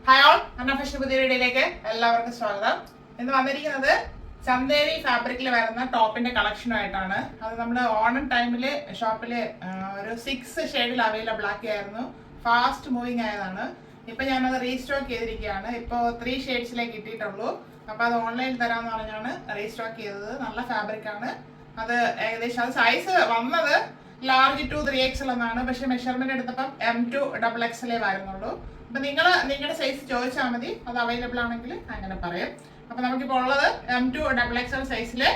Hi all, അന്നഫാഷൻ പുതിയ വീഡിയോയിലേക്ക് എല്ലാവർക്കും സ്വാഗതം. ഇന്ന് വന്നിരിക്കുന്നത് ചന്തേരി ഫാബ്രിക്കിൽ വരുന്ന ടോപ്പിന്റെ കളക്ഷനുമായിട്ടാണ്. അത് നമ്മുടെ ഓണം ടൈമിൽ ഷോപ്പിൽ ഒരു 6 ഷെയ്ഡിൽ അവൈലബിൾ ആക്കിയായിരുന്നു. ഫാസ്റ്റ് മൂവിങ് ആയതാണ്. ഇപ്പൊ ഞാനത് റീസ്റ്റോക്ക് ചെയ്തിരിക്കുകയാണ്. ഇപ്പോൾ 3 ഷെയ്ഡ്സിലേക്ക് കിട്ടിയിട്ടുള്ളൂ. അപ്പൊ അത് ഓൺലൈനിൽ തരാമെന്ന് പറഞ്ഞാണ് റീസ്റ്റോക്ക് ചെയ്തത്. നല്ല ഫാബ്രിക് ആണ്. അത് ഏകദേശം അത് സൈസ് വന്നത് ലാർജ് ടു 3XL എന്നാണ്. പക്ഷെ മെഷർമെന്റ് എടുത്തപ്പം M2 XXL വരുന്നുള്ളൂ. അപ്പൊ നിങ്ങളുടെ സൈസ് ചോദിച്ചാൽ മതി, അത് അവൈലബിൾ ആണെങ്കിൽ അങ്ങനെ പറയും. അപ്പൊ നമുക്കിപ്പോൾ ഉള്ളത് M2 XXL സൈസില്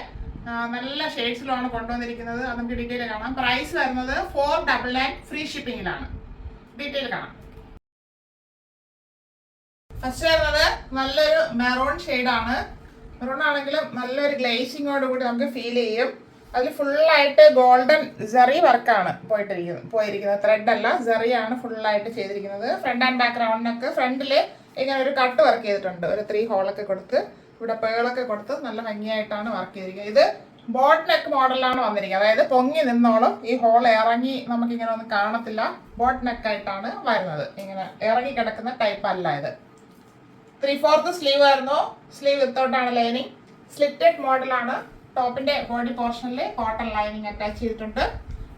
നല്ല ഷെയ്ഡ്സിലാണ് കൊണ്ടുവന്നിരിക്കുന്നത്. അത് നമുക്ക് ഡീറ്റെയിൽ കാണാം. പ്രൈസ് വരുന്നത് 499 ഫ്രീ ഷിപ്പിംഗിലാണ്. ഡീറ്റെയിൽ കാണാം. ഫസ്റ്റ് വരുന്നത് നല്ലൊരു മെറൂൺ ഷെയ്ഡാണ്. മെറൂൺ ആണെങ്കിലും നല്ലൊരു ഗ്ലേസിങ്ങോട് കൂടി നമുക്ക് ഫീൽ ചെയ്യും. അതിൽ ഫുള്ളായിട്ട് ഗോൾഡൻ സെറി വർക്കാണ് പോയിരിക്കുന്നത്. ത്രെഡ് അല്ല, സെറിയാണ് ഫുള്ളായിട്ട് ചെയ്തിരിക്കുന്നത്. ഫ്രണ്ട് ആൻഡ് ബാക്ക് റൗണ്ടിനൊക്കെ ഫ്രണ്ടിൽ ഇങ്ങനെ ഒരു കട്ട് വർക്ക് ചെയ്തിട്ടുണ്ട്. ഒരു 3 ഹോളൊക്കെ കൊടുത്ത് ഇവിടെ പേളൊക്കെ കൊടുത്ത് നല്ല ഭംഗിയായിട്ടാണ് വർക്ക് ചെയ്തിരിക്കുന്നത്. ഇത് ബോട്ട് നെക്ക് മോഡലാണ് വന്നിരിക്കുന്നത്. അതായത് പൊങ്ങി നിന്നോളും, ഈ ഹോൾ ഇറങ്ങി നമുക്കിങ്ങനെ ഒന്നും കാണത്തില്ല. ബോട്ട് നെക്കായിട്ടാണ് വരുന്നത്. ഇങ്ങനെ ഇറങ്ങി കിടക്കുന്ന ടൈപ്പ് അല്ല ഇത്. 3/4 സ്ലീവ് ആയിരുന്നു. സ്ലീവ് വിത്തൗട്ടാണ് ലൈനിങ്. സ്ലിറ്റഡ് മോഡലാണ്. ടോപ്പിന്റെ ബോഡി പോർഷനിൽ കോട്ടൺ ലൈനിങ് അറ്റാച്ച് ചെയ്തിട്ടുണ്ട്.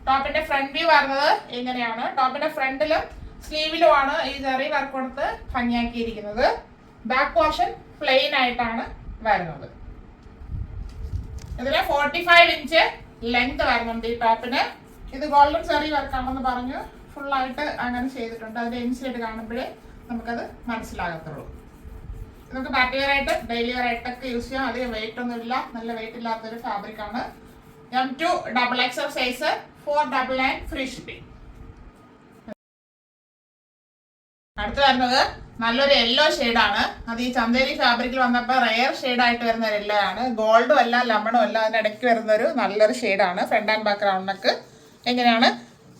ടോപ്പിന്റെ ഫ്രണ്ട് വ്യൂ വരുന്നത് ഇങ്ങനെയാണ്. ടോപ്പിന്റെ ഫ്രണ്ടിലും സ്ലീവിലുമാണ് ഈ ജെറി വർക്ക് കൊടുത്ത് ഭംഗിയാക്കിയിരിക്കുന്നത്. ബാക്ക് പോർഷൻ പ്ലെയിൻ ആയിട്ടാണ് വരുന്നത്. ഇതിന് 45 ഇഞ്ച് ലെങ്ത് വരുന്നുണ്ട് ഈ ടോപ്പിന്. ഇത് ഗോൾഡൻ ജെറി വർക്ക് ആണെന്ന് പറഞ്ഞു ഫുള്ളായിട്ട് അങ്ങനെ ചെയ്തിട്ടുണ്ട്. അതിന്റെ ഇൻസിലേറ്റ് കാണുമ്പോഴേ നമുക്കത് മനസ്സിലാകത്തുള്ളൂ. നമുക്ക് പാർട്ടി വെയർ ആയിട്ട് ഡെയിലി വെയർ ആയിട്ടൊക്കെ യൂസ് ചെയ്യാം. അധികം വെയിറ്റ് ഒന്നും ഇല്ല. നല്ല വെയിറ്റ് ഇല്ലാത്തൊരു ഫാബ്രിക് ആണ്. M2 XXL size 499 free shipping. അടുത്ത് വരുന്നത് നല്ലൊരു യെല്ലോ ഷെയ്ഡാണ്. അത് ഈ ചന്തേരി ഫാബ്രിക്കിൽ വന്നപ്പോൾ റെയർ ഷെയ്ഡായിട്ട് വരുന്ന ഒരു യെല്ലോ ആണ്. ഗോൾഡും അല്ല ലെമണും അല്ല, അതിനിടയ്ക്ക് വരുന്നൊരു നല്ലൊരു ഷെയ്ഡാണ്. ഫ്രണ്ട് ആൻഡ് ബാക്ക് റൗണ്ടിനൊക്കെ എങ്ങനെയാണ്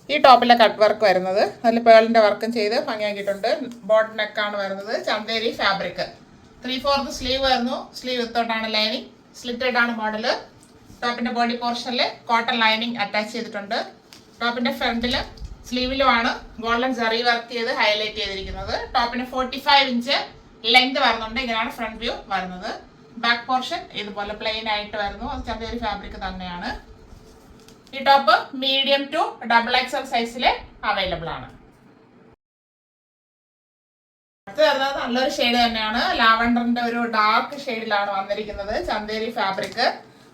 ഈ ടോപ്പിലെ കട്ട് വർക്ക് വരുന്നത്. അതിൽ പേളിന്റെ വർക്കും ചെയ്ത് ഭംഗിയാക്കിയിട്ടുണ്ട്. ബോട്ട് നെക്കാണ് വരുന്നത്. ചന്തേരി ഫാബ്രിക്. 3/4 സ്ലീവ് വരുന്നു. സ്ലീവ് വിത്തൗട്ടാണ് ലൈനിങ്. സ്ലിറ്റഡ് ആണ് മോഡല്. ടോപ്പിന്റെ ബോഡി പോർഷനിൽ കോട്ടൺ ലൈനിങ് അറ്റാച്ച് ചെയ്തിട്ടുണ്ട്. ടോപ്പിന്റെ ഫ്രണ്ടില് സ്ലീവിലുമാണ് ഗോൾഡൻ ജെറി വർക്ക് ചെയ്ത് ഹൈലൈറ്റ് ചെയ്തിരിക്കുന്നത്. ടോപ്പിന് 45 ഇഞ്ച് ലെങ്ത് വരുന്നുണ്ട്. ഇങ്ങനെയാണ് ഫ്രണ്ട് വ്യൂ വരുന്നത്. ബാക്ക് പോർഷൻ ഇതുപോലെ പ്ലെയിൻ ആയിട്ട് വരുന്നു. അത് ചന്തേരി ഫാബ്രിക് തന്നെയാണ്. ഈ ടോപ്പ് മീഡിയം ടു XXL സൈസിൽ അവൈലബിൾ ആണ്. അടുത്ത് വരുന്നത് നല്ലൊരു ഷെയ്ഡ് തന്നെയാണ്. ലാവണ്ടറിന്റെ ഒരു ഡാർക്ക് ഷെയ്ഡിലാണ് വന്നിരിക്കുന്നത്. Chanderi fabric.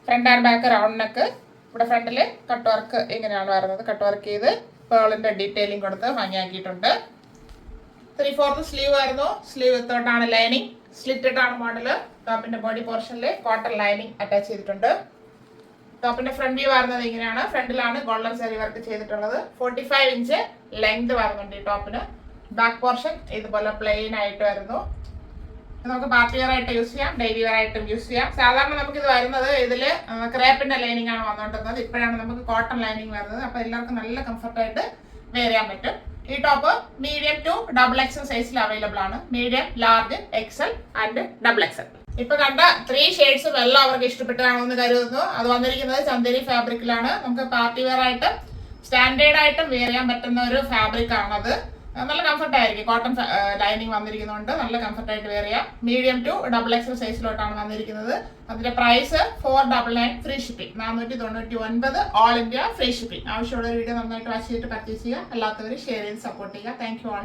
Front and back round neck. ഇവിടെ ഫ്രണ്ടില് കട്ട് വർക്ക് ഇങ്ങനെയാണ് വരുന്നത്. കട്ട് വർക്ക് ചെയ്ത് പേളിന്റെ ഡീറ്റെയിലിംഗ് കൊടുത്ത് ഭംഗിയാക്കിയിട്ടുണ്ട്. 3/4 സ്ലീവ് ആയിരുന്നു. സ്ലീവ് വിത്തൗട്ടാണ് ലൈനിങ്. സ്ലിറ്റഡ് ആണ് മോഡല്. ടോപ്പിന്റെ ബോഡി പോർഷനിൽ കോട്ടൺ ലൈനിങ് അറ്റാച്ച് ചെയ്തിട്ടുണ്ട്. ടോപ്പിന്റെ ഫ്രണ്ട് വ്യൂ വരുന്നത് ഇങ്ങനെയാണ്. ഫ്രണ്ടിലാണ് ഗോൾഡൻ ജെറി വർക്ക് ചെയ്തിട്ടുള്ളത്. 45 ഇഞ്ച് ലെങ്ത് വരുന്നുണ്ട് ഈ ടോപ്പിന്. ബാക്ക് പോർഷൻ ഇതുപോലെ പ്ലെയിൻ ആയിട്ട് വരുന്നു. നമുക്ക് പാർട്ടി വെയർ ആയിട്ട് യൂസ് ചെയ്യാം, ഡെയിലി വെയർ ആയിട്ടും യൂസ് ചെയ്യാം. സാധാരണ നമുക്ക് ഇത് വരുന്നത് ഇതില് ക്രേപ്പിന്റെ ലൈനിങ് ആണ് വന്നുകൊണ്ടിരുന്നത്. ഇപ്പോഴാണ് നമുക്ക് കോട്ടൺ ലൈനിങ് വരുന്നത്. അപ്പൊ എല്ലാവർക്കും നല്ല കംഫർട്ടായിട്ട് വെയർ ചെയ്യാൻ പറ്റും. ഈ ടോപ്പ് മീഡിയം ടു XXL സൈസിൽ അവൈലബിൾ ആണ്. Medium, large, XL and XXL. ഇപ്പൊ കണ്ട 3 ഷെയ്ഡ്സും എല്ലാം അവർക്ക് ഇഷ്ടപ്പെട്ടതാണെന്ന് കരുതുന്നു. അത് വന്നിരിക്കുന്നത് ചന്തേരി ഫാബ്രിക്കിലാണ്. നമുക്ക് പാർട്ടി വെയർ ആയിട്ടും സ്റ്റാൻഡേർഡ് ആയിട്ടും വെയർ ചെയ്യാൻ പറ്റുന്ന ഒരു ഫാബ്രിക് ആണത്. നല്ല കംഫർട്ട് ആയിരിക്കും. കോട്ടൺ ലൈനിങ് വന്നിരിക്കുന്നതുകൊണ്ട് നല്ല കംഫർട്ടായിട്ട് വെയർ ചെയ്യാം. മീഡിയം ടു XXL സൈസിലോട്ടാണ് വന്നിരിക്കുന്നത്. അതിന്റെ price 499 free shipping. 499 all India free shipping. ആവശ്യമുള്ള വീഡിയോ നന്നായിട്ട് വാച്ച് ചെയ്തിട്ട് പർച്ചേസ് ചെയ്യുക. അല്ലാത്തവർ ഷെയർ ചെയ്ത് സപ്പോർട്ട് ചെയ്യുക. Thank you all.